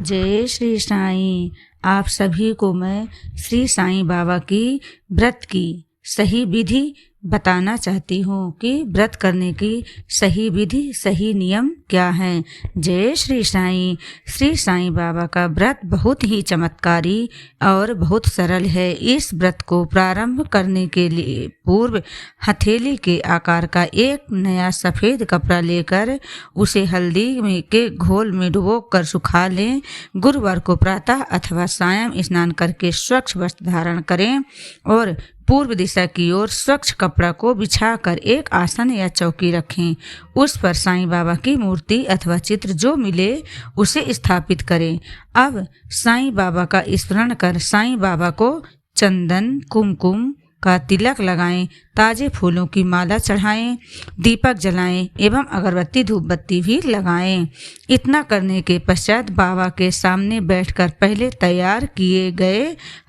जय श्री साईं। आप सभी को मैं श्री साईं बाबा की व्रत की सही विधि बताना चाहती हूँ कि व्रत करने की सही विधि, सही नियम क्या है। जय श्री साईं। श्री साईं बाबा का व्रत बहुत ही चमत्कारी और बहुत सरल है। इस व्रत को प्रारंभ करने के लिए पूर्व हथेली के आकार का एक नया सफ़ेद कपड़ा लेकर उसे हल्दी में के घोल में डुबो कर सुखा लें। गुरुवार को प्रातः अथवा सायं स्नान करके स्वच्छ वस्त्र धारण करें और पूर्व दिशा की ओर स्वच्छ कपड़ा को बिछाकर एक आसन या चौकी रखें। उस पर साईं बाबा की मूर्ति अथवा चित्र जो मिले उसे स्थापित करें। अब साईं बाबा का स्मरण कर साईं बाबा को चंदन कुमकुम का तिलक लगाएं, ताजे फूलों की माला चढ़ाएं, दीपक जलाएं एवं अगरबत्ती धूप बत्ती भी लगाएं। इतना करने के पश्चात बाबा के सामने बैठकर पहले तैयार किए गए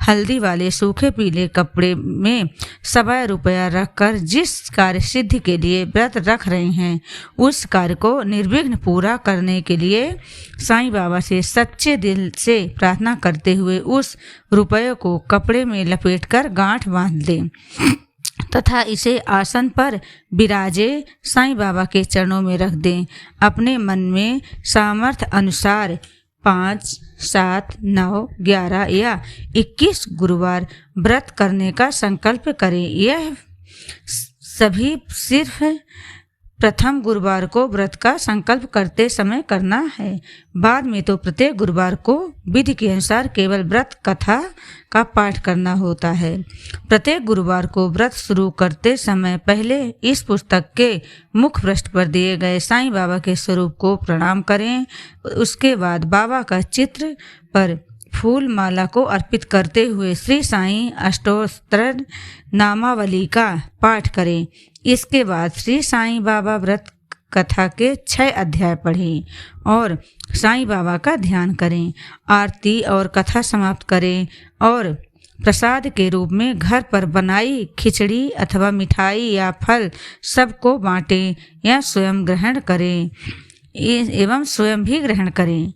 हल्दी वाले सूखे पीले कपड़े में ₹1 रखकर जिस कार्य सिद्धि के लिए व्रत रख रहे हैं उस कार्य को निर्विघ्न पूरा करने के लिए साईं बाबा से सच्चे दिल से प्रार्थना करते हुए उस रुपये को कपड़े में लपेटकर गांठ बांध दें तथा इसे आसन पर विराजे साईं बाबा के चरणों में रख दें। अपने मन में सामर्थ्य अनुसार 5, 7, 9, 11 या 21 गुरुवार व्रत करने का संकल्प करें। यह सभी सिर्फ प्रथम गुरुवार को व्रत का संकल्प करते समय करना है। बाद में तो प्रत्येक गुरुवार को विधि के अनुसार केवल व्रत कथा का पाठ करना होता है। प्रत्येक गुरुवार को व्रत शुरू करते समय पहले इस पुस्तक के मुख पृष्ठ पर दिए गए साईं बाबा के स्वरूप को प्रणाम करें। उसके बाद बाबा का चित्र पर फूल माला को अर्पित करते हुए श्री साईं अष्टोत्तर नामावली का पाठ करें। इसके बाद श्री साईं बाबा व्रत कथा के 6 अध्याय पढ़ें और साईं बाबा का ध्यान करें। आरती और कथा समाप्त करें और प्रसाद के रूप में घर पर बनाई खिचड़ी अथवा मिठाई या फल सबको बांटें या स्वयं ग्रहण करें एवं स्वयं भी ग्रहण करें।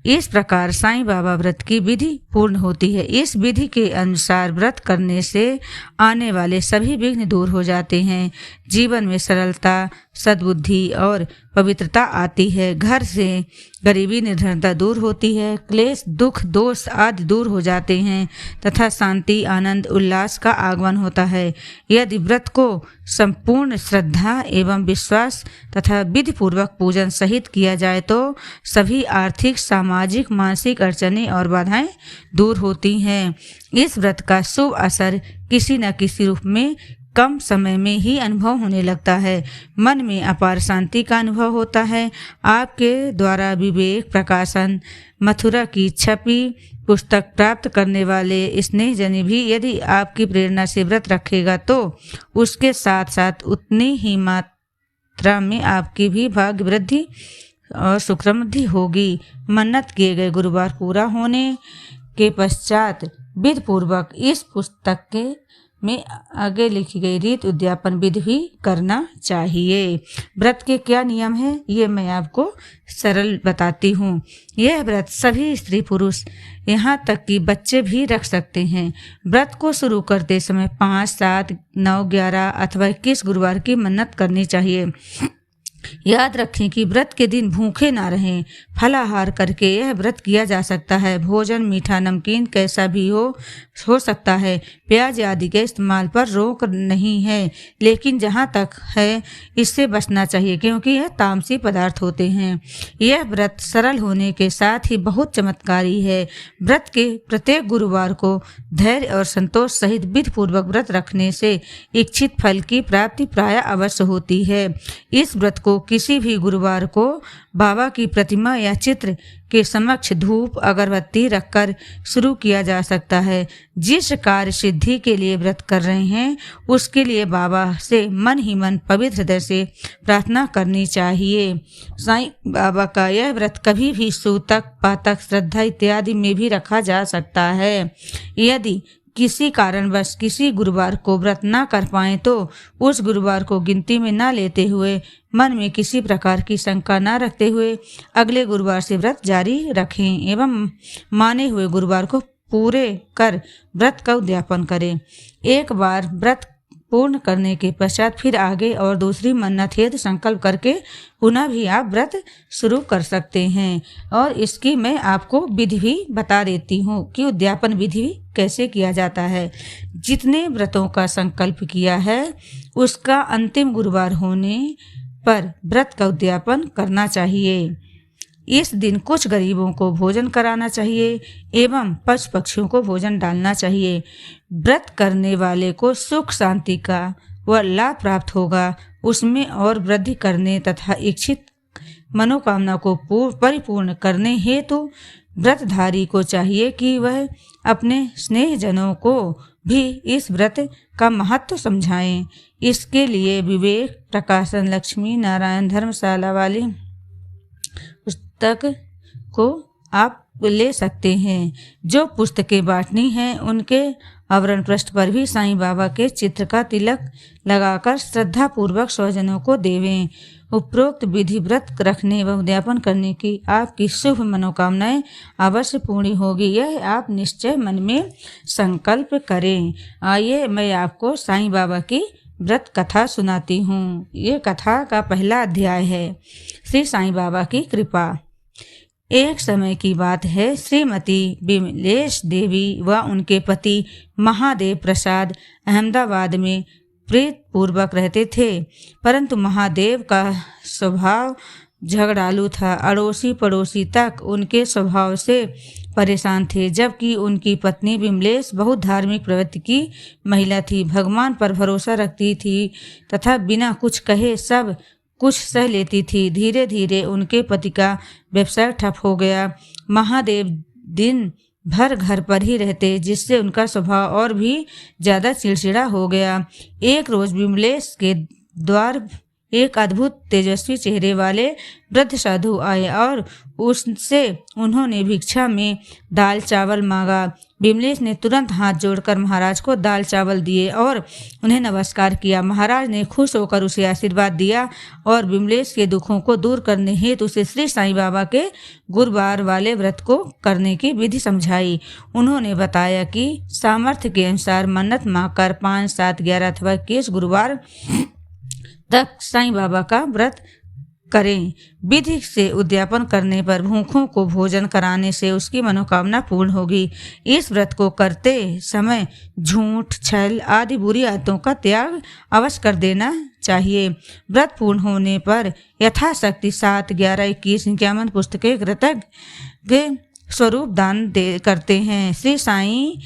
इस प्रकार साईं बाबा व्रत की विधि पूर्ण होती है। इस विधि के अनुसार व्रत करने से आने वाले सभी विघ्न दूर हो जाते हैं। जीवन में सरलता, सद्बुद्धि और पवित्रता आती है। घर से गरीबी निर्धनता दूर होती है। क्लेश, दुख, दोष आदि दूर हो जाते हैं तथा शांति, आनंद, उल्लास का आगमन होता है। यदि व्रत को संपूर्ण श्रद्धा एवं विश्वास तथा विधि पूर्वक पूजन सहित किया जाए तो सभी आर्थिक, सामाजिक, मानसिक अड़चनें और बाधाएं दूर होती हैं। इस व्रत का शुभ असर किसी न किसी रूप में कम समय में ही अनुभव होने लगता है। मन में अपार शांति का अनुभव होता है। आपके द्वारा विवेक प्रकाशन मथुरा की छपी पुस्तक प्राप्त करने वाले स्नेहजनी भी यदि आपकी प्रेरणा से व्रत रखेगा तो उसके साथ साथ उतनी ही मात्रा में आपकी भी भाग्य वृद्धि और सुख समृद्धि होगी। मन्नत किए गए गुरुवार पूरा होने के पश्चात विधि पूर्वक इस पुस्तक के में आगे लिखी गई रीत उद्यापन विधि भी करना चाहिए। व्रत के क्या नियम है ये मैं आपको सरल बताती हूँ। यह व्रत सभी स्त्री पुरुष यहाँ तक कि बच्चे भी रख सकते हैं। व्रत को शुरू करते समय 5, 7, 9, 11 अथवा 21 गुरुवार की मन्नत करनी चाहिए। याद रखें कि व्रत के दिन भूखे ना रहें। फलाहार करके यह व्रत किया जा सकता है। भोजन मीठा नमकीन कैसा भी हो सकता है। प्याज आदि के इस्तेमाल पर रोक नहीं है, लेकिन जहाँ तक है इससे बचना चाहिए क्योंकि यह तामसी पदार्थ होते हैं। यह व्रत सरल होने के साथ ही बहुत चमत्कारी है। व्रत के प्रत्येक गुरुवार को धैर्य और संतोष सहित विधि पूर्वक व्रत रखने से इच्छित फल की प्राप्ति प्रायः अवश्य होती है। इस व्रत को किसी भी गुरुवार को बाबा की प्रतिमा या चित्र के समक्ष धूप अगरबत्ती रखकर शुरू किया जा सकता है। जिस कार्य सिद्धि के लिए व्रत कर रहे हैं उसके लिए बाबा से मन ही मन पवित्र हृदय से प्रार्थना करनी चाहिए। साईं बाबा का यह व्रत कभी भी सूतक, पातक, श्रद्धा इत्यादि में भी रखा जा सकता है। यदि किसी कारणवश किसी गुरुवार को व्रत न कर पाएं तो उस गुरुवार को गिनती में न लेते हुए, मन में किसी प्रकार की शंका न रखते हुए अगले गुरुवार से व्रत जारी रखें एवं माने हुए गुरुवार को पूरे कर व्रत का उद्यापन करें। एक बार व्रत पूर्ण करने के पश्चात फिर आगे और दूसरी मन्नत हेतु संकल्प करके पुनः भी आप व्रत शुरू कर सकते हैं। और इसकी मैं आपको विधि भी बता देती हूँ कि उद्यापन विधि कैसे किया जाता है। जितने व्रतों का संकल्प किया है उसका अंतिम गुरुवार होने पर व्रत का उद्यापन करना चाहिए। इस दिन कुछ गरीबों को भोजन कराना चाहिए एवं पशु पक्षियों को भोजन डालना चाहिए। व्रत करने वाले को सुख शांति का व लाभ प्राप्त होगा। उसमें और वृद्धि करने तथा इच्छित मनोकामना को परिपूर्ण करने हेतु व्रतधारी को चाहिए कि वह अपने स्नेहजनों को भी इस व्रत का महत्व समझाएं। इसके लिए विवेक प्रकाशन लक्ष्मी नारायण धर्मशाला वाली पुस्तक को आप ले सकते हैं। जो पुस्तकें बांटनी हैं उनके आवरण पृष्ठ पर भी साईं बाबा के चित्र का तिलक लगाकर श्रद्धा पूर्वक स्वजनों को देवें। उपरोक्त विधि व्रत रखने व उद्यापन करने की आपकी शुभ मनोकामनाएं अवश्य पूर्ण होगी, यह आप निश्चय मन में संकल्प करें। आइए मैं आपको साईं बाबा की व्रत कथा सुनाती हूँ। ये कथा का पहला अध्याय है। श्री साईं बाबा की कृपा। एक समय की बात है, श्रीमती विमलेश देवी व उनके पति महादेव प्रसाद अहमदाबाद में प्रीत पूर्वक रहते थे। परंतु महादेव का स्वभाव झगड़ालू था। अड़ोसी पड़ोसी तक उनके स्वभाव से परेशान थे। जबकि उनकी पत्नी विमलेश बहुत धार्मिक प्रवृत्ति की महिला थी, भगवान पर भरोसा रखती थी तथा बिना कुछ कहे सब कुछ सह लेती थी। धीरे धीरे उनके पति का व्यवसाय ठप हो गया। महादेव दिन भर घर पर ही रहते, जिससे उनका स्वभाव और भी ज्यादा चिड़चिड़ा हो गया। एक रोज विमलेश के द्वार एक अद्भुत तेजस्वी चेहरे वाले वृद्ध साधु आए और उससे उन्होंने भिक्षा में दाल चावल मांगा। विमलेश ने तुरंत हाथ जोड़कर महाराज को दाल चावल दिए और उन्हें नमस्कार किया। महाराज ने खुश होकर उसे आशीर्वाद दिया और विमलेश के दुखों को दूर करने हेतु उसे श्री साईं बाबा के गुरुवार वाले व्रत को करने की विधि समझाई। उन्होंने बताया कि सामर्थ्य के अनुसार मन्नत मांगकर 5, 7, 11 अथवा 21 गुरुवार तक साईं बाबा का व्रत करें। विधि से उद्यापन करने पर भूखों को भोजन कराने से उसकी मनोकामना पूर्ण होगी। इस व्रत को करते समय झूठ, छल आदि बुरी आदतों का त्याग अवश्य कर देना चाहिए। व्रत पूर्ण होने पर यथाशक्ति 7, 11, 21, 51 पुस्तकें कृतज्ञ स्वरूप दान करते हैं। श्री साईं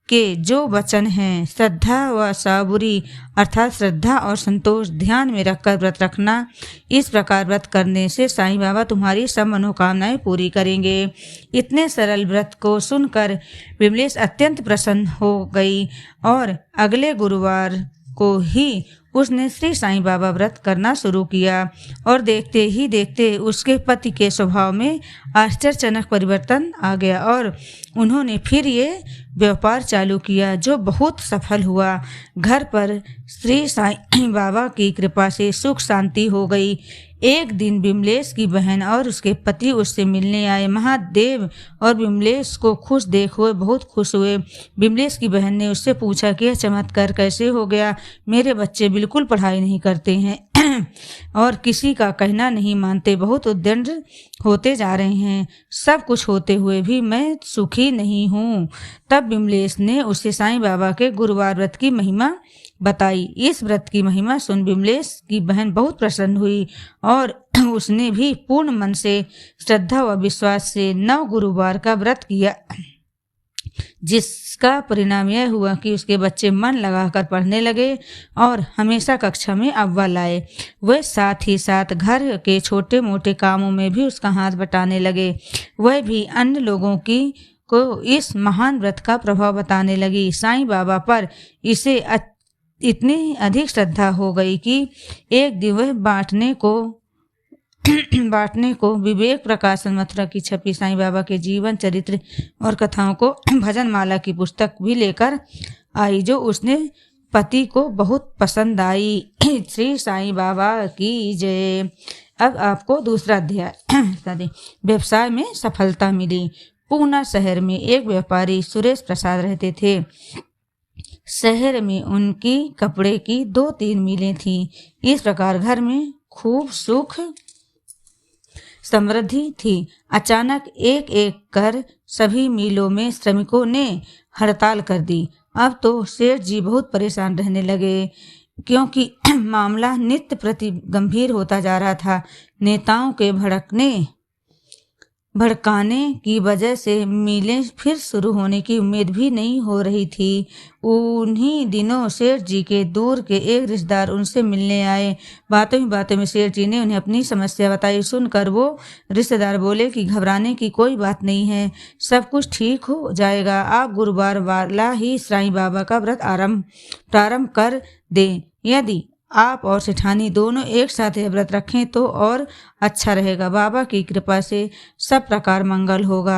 के जो वचन हैं, श्रद्धा व साबुरी अर्थात श्रद्धा और संतोष ध्यान में रखकर व्रत रखना। इस प्रकार व्रत करने से साईं बाबा तुम्हारी सब मनोकामनाएं पूरी करेंगे। इतने सरल व्रत को सुनकर विमलेश अत्यंत प्रसन्न हो गई और अगले गुरुवार को ही उसने श्री साईं बाबा व्रत करना शुरू किया और देखते ही देखते उसके पति के स्वभाव में आश्चर्यजनक परिवर्तन आ गया और उन्होंने फिर ये व्यापार चालू किया जो बहुत सफल हुआ। घर पर श्री साईं बाबा की कृपा से सुख शांति हो गई। एक दिन विमलेश की बहन और उसके पति उससे मिलने आए। महादेव और विमलेश को खुश देख हुए बहुत खुश हुए। विमलेश की बहन ने उससे पूछा कि यह चमत्कार कैसे हो गया? मेरे बच्चे बिल्कुल पढ़ाई नहीं करते हैं और किसी का कहना नहीं मानते, बहुत उद्दंड होते जा रहे हैं। सब कुछ होते हुए भी मैं सुखी नहीं हूँ। तब विमलेश ने उसे साईं बाबा के गुरुवार व्रत की महिमा बताई। इस व्रत की महिमा सुन विमलेश की बहन बहुत प्रसन्न हुई और उसने भी पूर्ण मन से श्रद्धा व विश्वास से 9 गुरुवार का व्रत किया, जिसका परिणाम यह हुआ कि उसके बच्चे मन लगाकर पढ़ने लगे और हमेशा कक्षा में अव्वल आए। वह साथ ही साथ घर के छोटे मोटे कामों में भी उसका हाथ बटाने लगे। वह भी अन्य लोगों की को इस महान व्रत का प्रभाव बताने लगी। साईं बाबा पर इसे इतनी अधिक श्रद्धा हो गई कि एक दिन वह बांटने को बांटने को विवेक प्रकाशन मथुरा की छपी साईं बाबा के जीवन चरित्र और कथाओं को भजन माला की पुस्तक भी लेकर आई, जो उसने पति को बहुत पसंद आई। श्री साईं बाबा की जय। अब आपको दूसरा अध्याय। व्यवसाय में सफलता मिली। पूना शहर में एक व्यापारी सुरेश प्रसाद रहते थे। शहर में उनकी कपड़े की 2-3 मिलें थीं। इस प्रकार घर में खूब सुख समृद्धि थी। अचानक एक एक कर सभी मिलों में श्रमिकों ने हड़ताल कर दी। अब तो सेठ जी बहुत परेशान रहने लगे, क्योंकि मामला नित्य प्रति गंभीर होता जा रहा था। नेताओं के भड़काने की वजह से मिलें फिर शुरू होने की उम्मीद भी नहीं हो रही थी। उन्हीं दिनों सेठ जी के दूर के एक रिश्तेदार उनसे मिलने आए। बातों ही बातों में सेठ जी ने उन्हें अपनी समस्या बताई। सुनकर वो रिश्तेदार बोले कि घबराने की कोई बात नहीं है, सब कुछ ठीक हो जाएगा। आप गुरुवार वाला ही साईं बाबा का व्रत प्रारंभ कर दें। यदि आप और सेठानी दोनों एक साथ यह व्रत रखें तो और अच्छा रहेगा। बाबा की कृपा से सब प्रकार मंगल होगा।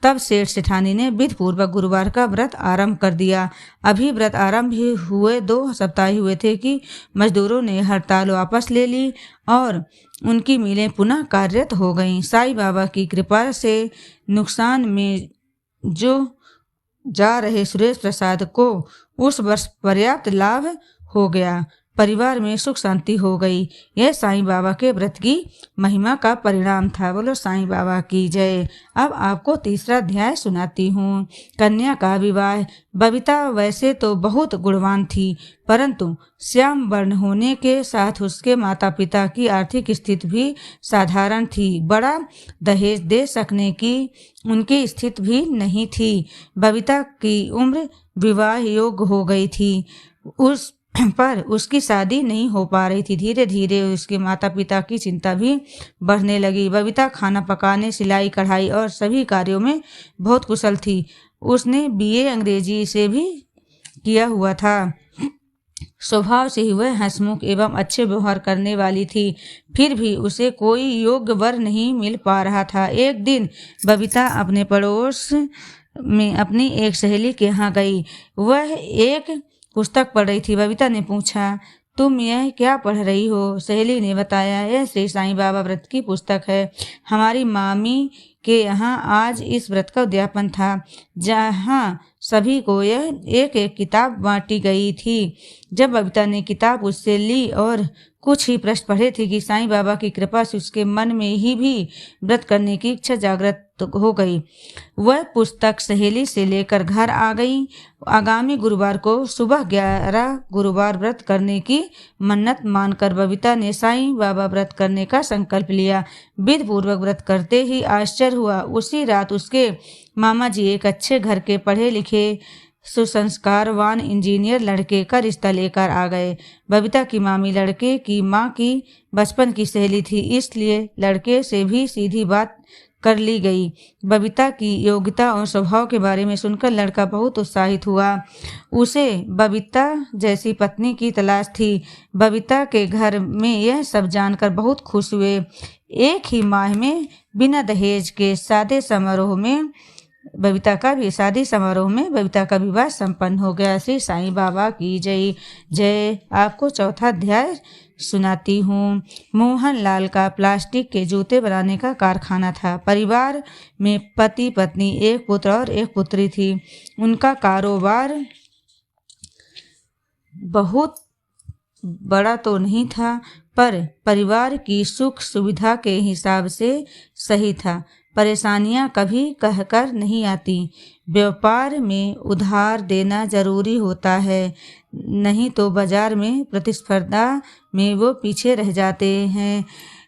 तब सेठ सेठानी ने विधि पूर्वक गुरुवार का व्रत आरंभ कर दिया। अभी व्रत आरंभ हुए 2 सप्ताह ही हुए थे कि मजदूरों ने हड़ताल वापस ले ली और उनकी मिलें पुनः कार्यरत हो गईं। साईं बाबा की कृपा से नुकसान में जो जा रहे सुरेश प्रसाद को उस वर्ष पर्याप्त लाभ हो गया। परिवार में सुख शांति हो गई। यह साईं बाबा के व्रत की महिमा का परिणाम था। बोलो साईं बाबा की जय। अब आपको तीसरा अध्याय सुनाती हूँ। कन्या का विवाह। बबीता वैसे तो बहुत गुणवान थी, परंतु श्याम वर्ण होने के साथ उसके माता पिता की आर्थिक स्थिति भी साधारण थी। बड़ा दहेज दे सकने की उनकी स्थिति भी नहीं थी। बबीता की उम्र विवाह योग्य हो गई थी, पर उसकी शादी नहीं हो पा रही थी। धीरे धीरे उसके माता पिता की चिंता भी बढ़ने लगी। बबीता खाना पकाने, सिलाई कढ़ाई और सभी कार्यों में बहुत कुशल थी। उसने BA अंग्रेजी से भी किया हुआ था। स्वभाव से ही वह हंसमुख एवं अच्छे व्यवहार करने वाली थी। फिर भी उसे कोई योग्य वर नहीं मिल पा रहा था। एक दिन बबीता अपने पड़ोस में अपनी एक सहेली के यहाँ गई। वह एक पुस्तक पढ़ रही थी। बबीता ने पूछा, तुम यह क्या पढ़ रही हो? सहेली ने बताया, यह श्री साईं बाबा व्रत की पुस्तक है। हमारी मामी के यहाँ आज इस व्रत का उद्यापन था, जहाँ सभी को यह एक एक किताब बांटी गई थी। जब बबीता ने किताब उससे ली और कुछ ही पृष्ठ पढ़े थे कि साईं बाबा की कृपा से उसके मन में ही भी व्रत करने की इच्छा जागृत हो गई। वह पुस्तक सहेली से लेकर घर आ गई। आगामी गुरुवार को सुबह 11 गुरुवार व्रत करने की मन्नत मानकर बबीता ने साईं बाबा व्रत करने का संकल्प लिया। विधि पूर्वक व्रत करते ही आश्चर्य हुआ। उसी रात उसके मामा जी एक अच्छे घर के पढ़े लिखे सुसंस्कारवान इंजीनियर लड़के का रिश्ता लेकर आ गए। बबीता की मामी लड़के की माँ की बचपन की सहेली थी, इसलिए लड़के से भी सीधी बात कर ली गई। बबीता की योग्यता और स्वभाव के बारे में सुनकर लड़का बहुत उत्साहित हुआ। उसे बबीता जैसी पत्नी की तलाश थी। बबीता के घर में यह सब जानकर बहुत खुश हुए। एक ही माह में बिना दहेज के शादी समारोह में बबीता का विवाह संपन्न हो गया। श्री साईं बाबा की जय जय। आपको चौथा अध्याय सुनाती हूँ। मोहन लाल का प्लास्टिक के जूते बनाने का कारखाना था। परिवार में पति पत्नी, एक पुत्र और एक पुत्री थी। उनका कारोबार बहुत बड़ा तो नहीं था, पर परिवार की सुख सुविधा के हिसाब से सही था। परेशानियां कभी कहकर नहीं आती। व्यापार में उधार देना जरूरी होता है, नहीं तो बाजार में प्रतिस्पर्धा में वो पीछे रह जाते हैं।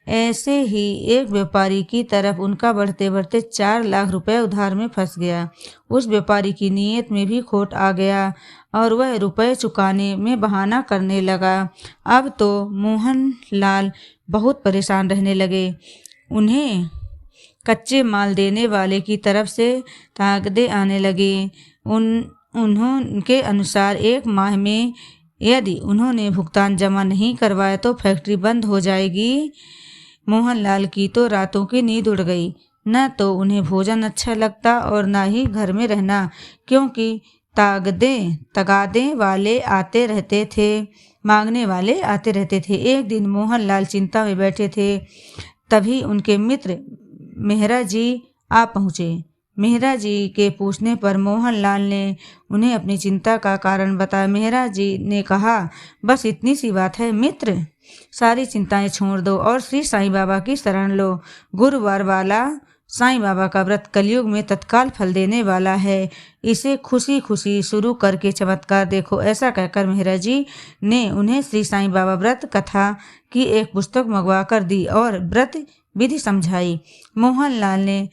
ऐसे ही एक व्यापारी की तरफ उनका बढ़ते बढ़ते 4 लाख रुपए उधार में फंस गया। उस व्यापारी की नीयत में भी खोट आ गया और वह रुपए चुकाने में बहाना करने लगा। अब तो मोहन लाल बहुत परेशान रहने लगे। उन्हें कच्चे माल देने वाले की तरफ से ताकदें आने लगी। उनके अनुसार 1 माह में यदि उन्होंने भुगतान जमा नहीं करवाया तो फैक्ट्री बंद हो जाएगी। मोहनलाल की तो रातों की नींद उड़ गई। न तो उन्हें भोजन अच्छा लगता और न ही घर में रहना, क्योंकि तगादे वाले आते रहते थे, मांगने वाले आते रहते थे। एक दिन मोहनलाल चिंता में बैठे थे, तभी उनके मित्र मेहरा जी आ पहुँचे। मेहरा जी के पूछने पर मोहनलाल ने उन्हें अपनी चिंता का कारण बताया। मेहरा जी ने कहा, बस इतनी सी बात है मित्र, सारी चिंताएं छोड़ दो और श्री साईं बाबा की शरण लो। गुरुवार वाला साईं बाबा का व्रत कलयुग में तत्काल फल देने वाला है, इसे खुशी खुशी शुरू करके चमत्कार देखो। ऐसा कहकर मेहरा जी ने उन्हें श्री साईं बाबा व्रत कथा की एक पुस्तक मंगवा कर दी और व्रत विधि समझाई। मोहनलाल ने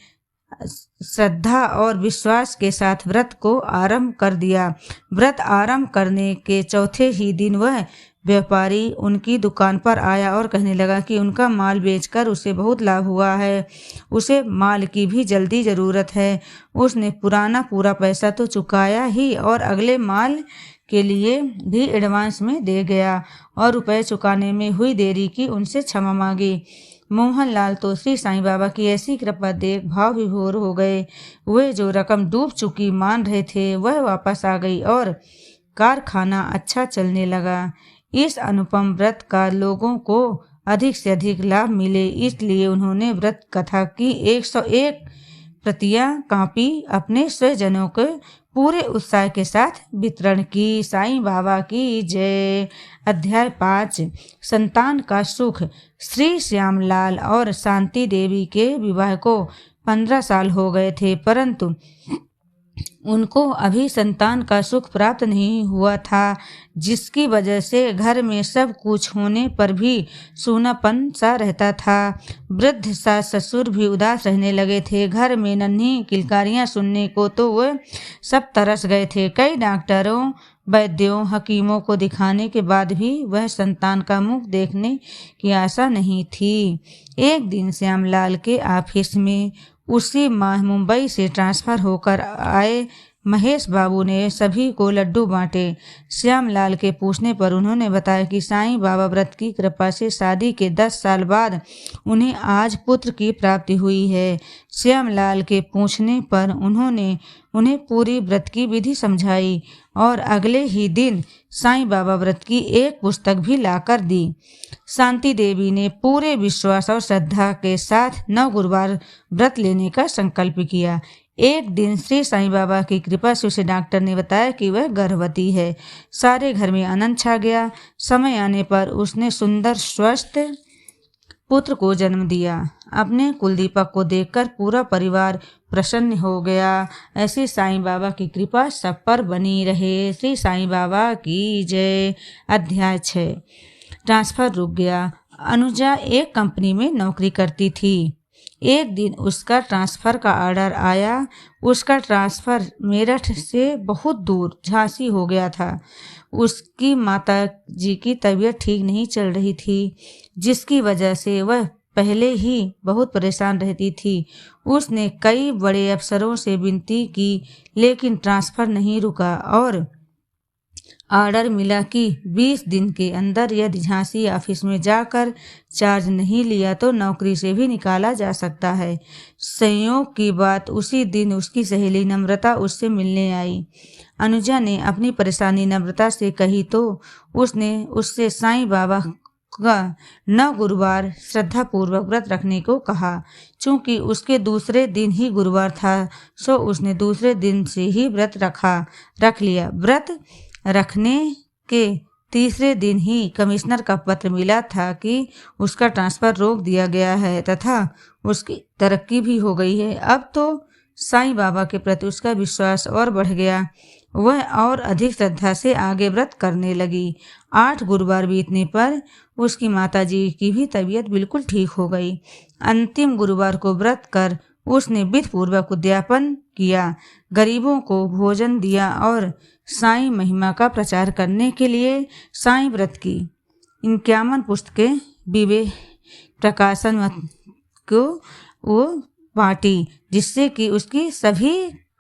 श्रद्धा और विश्वास के साथ व्रत को आरंभ कर दिया। व्रत आरंभ करने के चौथे ही दिन वह व्यापारी उनकी दुकान पर आया और कहने लगा कि उनका माल बेचकर उसे बहुत लाभ हुआ है, उसे माल की भी जल्दी ज़रूरत है। उसने पुराना पूरा पैसा तो चुकाया ही और अगले माल के लिए भी एडवांस में दे गया और रुपए चुकाने में हुई देरी की उनसे क्षमा मांगी। मोहनलाल तो श्री साईं बाबा की ऐसी कृपा देख भाव विभोर हो गए। वे जो रकम डूब चुकी मान रहे थे वह वापस आ गई और कारखाना अच्छा चलने लगा। इस अनुपम व्रत का लोगों को अधिक से अधिक लाभ मिले, इसलिए उन्होंने व्रत कथा की 101 प्रतियां कापी अपने स्वजनों के पूरे उत्साह के साथ वितरण की। साईं बाबा की जय। अध्याय 5 संतान का सुख। श्री श्यामलाल और शांति देवी के विवाह को 15 साल हो गए थे, परंतु उनको अभी संतान का सुख प्राप्त नहीं हुआ था, जिसकी वजह से घर में सब कुछ होने पर भी सूनापन सा रहता था। वृद्ध सास ससुर भी उदास रहने लगे थे। घर में नन्ही किलकारियां सुनने को तो वह सब तरस गए थे। कई डॉक्टरों, वैद्यों, हकीमों को दिखाने के बाद भी वह संतान का मुख देखने की आशा नहीं थी। एक दिन श्यामलाल के ऑफिस में उसी माह मुंबई से ट्रांसफर होकर आए महेश बाबू ने सभी को लड्डू बांटे। श्यामलाल के पूछने पर उन्होंने बताया कि साईं बाबा व्रत की कृपा से शादी के 10 साल बाद उन्हें आज पुत्र की प्राप्ति हुई है। श्यामलाल के पूछने पर उन्होंने उन्हें पूरी व्रत की विधि समझाई और अगले ही दिन साईं बाबा व्रत की एक पुस्तक भी लाकर दी। शांति देवी ने पूरे विश्वास और श्रद्धा के साथ 9 गुरुवार व्रत लेने का संकल्प किया। एक दिन श्री साईं बाबा की कृपा से उसे डॉक्टर ने बताया कि वह गर्भवती है। सारे घर में आनंद छा गया। समय आने पर उसने सुंदर स्वस्थ पुत्र को जन्म दिया। अपने कुलदीपक को देखकर पूरा परिवार प्रसन्न हो गया। ऐसी साईं बाबा की कृपा सब पर बनी रहे। श्री साईं बाबा की जय। अध्याय 6 ट्रांसफर रुक गया। अनुजा एक कंपनी में नौकरी करती थी। एक दिन उसका ट्रांसफ़र का ऑर्डर आया। उसका ट्रांसफ़र मेरठ से बहुत दूर झांसी हो गया था। उसकी माता जी की तबीयत ठीक नहीं चल रही थी, जिसकी वजह से वह पहले ही बहुत परेशान रहती थी। उसने कई बड़े अफसरों से विनती की, लेकिन ट्रांसफ़र नहीं रुका और ऑर्डर मिला कि 20 दिन के अंदर यदि झांसी ऑफिस में जाकर चार्ज नहीं लिया तो नौकरी से भी निकाला जा सकता है। संयोग की बात, उसी दिन उसकी सहेली नम्रता उससे मिलने आई। अनुजा ने अपनी परेशानी नम्रता से कही तो उसने उससे साईं बाबा का 9 गुरुवार श्रद्धापूर्वक व्रत रखने को कहा। चूंकि उसके दूसरे दिन ही गुरुवार था, सो उसने दूसरे दिन से ही व्रत रख लिया। व्रत रखने के तीसरे दिन ही कमिश्नर का पत्र मिला था कि उसका ट्रांसफ़र रोक दिया गया है तथा उसकी तरक्की भी हो गई है। अब तो साईं बाबा के प्रति उसका विश्वास और बढ़ गया। वह और अधिक श्रद्धा से आगे व्रत करने लगी। 8 गुरुवार बीतने पर उसकी माताजी की भी तबीयत बिल्कुल ठीक हो गई। अंतिम गुरुवार को व्रत कर उसने विधिपूर्वक उद्यापन किया, गरीबों को भोजन दिया और साईं महिमा का प्रचार करने के लिए साईं व्रत की 51 पुस्तकें विवेक प्रकाशन को वो बांटी, जिससे कि उसकी सभी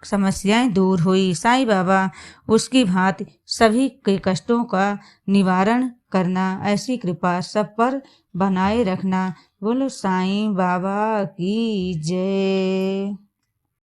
समस्याएं दूर हुई। साईं बाबा उसकी भांति सभी के कष्टों का निवारण करना। ऐसी कृपा सब पर बनाए रखना। बोलो साईं बाबा की जय।